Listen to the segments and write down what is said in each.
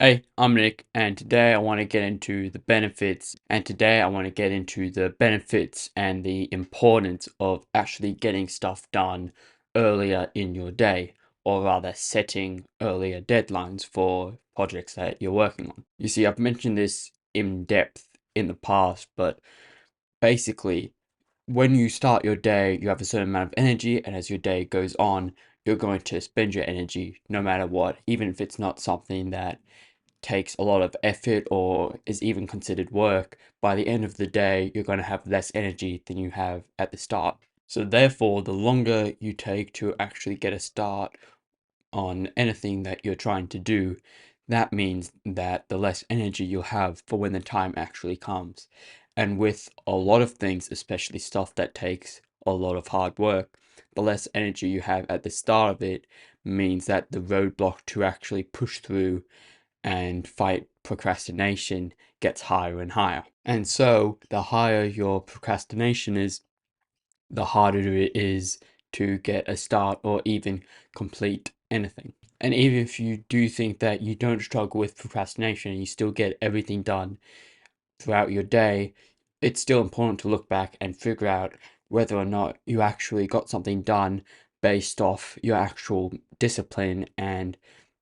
Hey, I'm Nick, and today I want to get into the benefits, and the importance of actually getting stuff done earlier in your day, or rather setting earlier deadlines for projects that you're working on. You see, I've mentioned this in depth in the past, but basically, when you start your day, you have a certain amount of energy, and as your day goes on, you're going to spend your energy no matter what, even if it's not something that takes a lot of effort or is even considered work. By the end of the day, you're going to have less energy than you have at the start. So therefore, the longer you take to actually get a start on anything that you're trying to do, that means that the less energy you'll have for when the time actually comes. And with a lot of things, especially stuff that takes a lot of hard work, the less energy you have at the start of it means that the roadblock to actually push through and fight procrastination gets higher and higher. And so the higher your procrastination is, the harder it is to get a start or even complete anything. And even if you do think that you don't struggle with procrastination and you still get everything done throughout your day, it's still important to look back and figure out whether or not you actually got something done based off your actual discipline and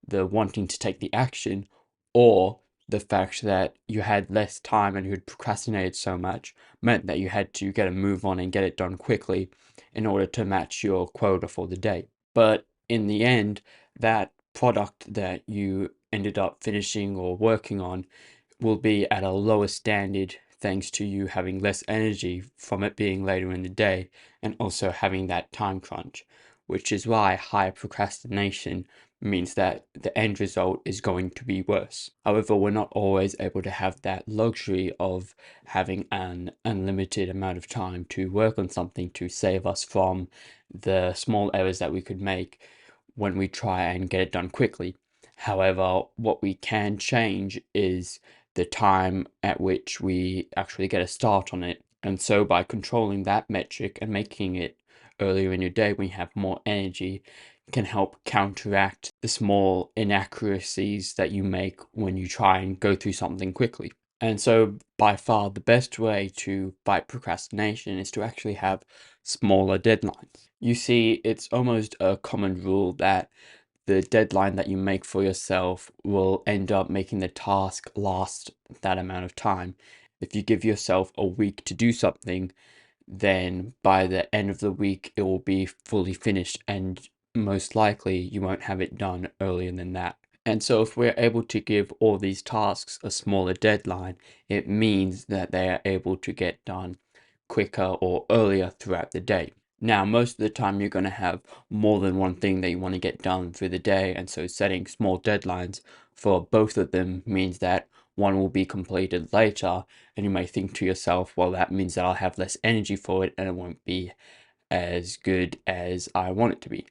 the wanting to take the action, or the fact that you had less time and you had procrastinated so much meant that you had to get a move on and get it done quickly in order to match your quota for the day. But in the end, that product that you ended up finishing or working on will be at a lower standard thanks to you having less energy from it being later in the day and also having that time crunch, which is why higher procrastination means that the end result is going to be worse. However, we're not always able to have that luxury of having an unlimited amount of time to work on something to save us from the small errors that we could make when we try and get it done quickly. However, what we can change is the time at which we actually get a start on it. And so by controlling that metric and making it earlier in your day when you have more energy, can help counteract the small inaccuracies that you make when you try and go through something quickly. And so by far the best way to fight procrastination is to actually have smaller deadlines. You see, it's almost a common rule that the deadline that you make for yourself will end up making the task last that amount of time. If you give yourself a week to do something, then by the end of the week it will be fully finished, and most likely you won't have it done earlier than that. And so if we're able to give all these tasks a smaller deadline, it means that they are able to get done quicker or earlier throughout the day. Now, most of the time you're going to have more than one thing that you want to get done through the day, and so setting small deadlines for both of them means that one will be completed later, and you may think to yourself, well, that means that I'll have less energy for it and it won't be as good as I want it to be.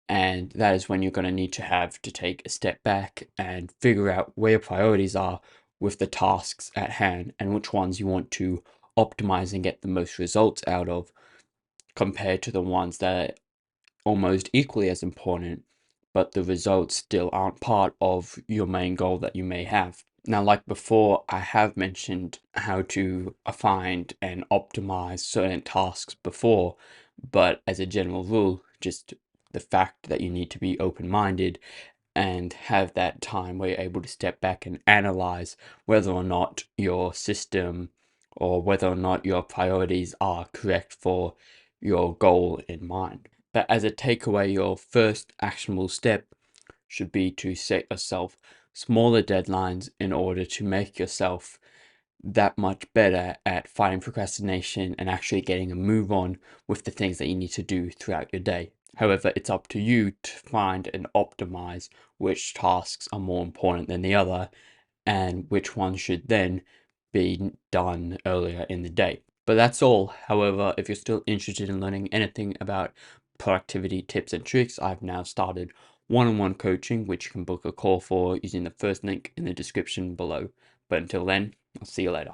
And that is when you're going to need to have to take a step back and figure out where your priorities are with the tasks at hand and which ones you want to optimize and get the most results out of compared to the ones that are almost equally as important, but the results still aren't part of your main goal that you may have. Now, like before, I have mentioned how to find and optimize certain tasks before, but as a general rule, just the fact that you need to be open-minded and have that time where you're able to step back and analyze whether or not your system or whether or not your priorities are correct for your goal in mind. But as a takeaway, your first actionable step should be to set yourself smaller deadlines in order to make yourself that much better at fighting procrastination and actually getting a move on with the things that you need to do throughout your day. However, it's up to you to find and optimize which tasks are more important than the other and which ones should then be done earlier in the day. But that's all. However, if you're still interested in learning anything about productivity tips and tricks, I've now started one-on-one coaching, which you can book a call for using the first link in the description below. But until then, I'll see you later.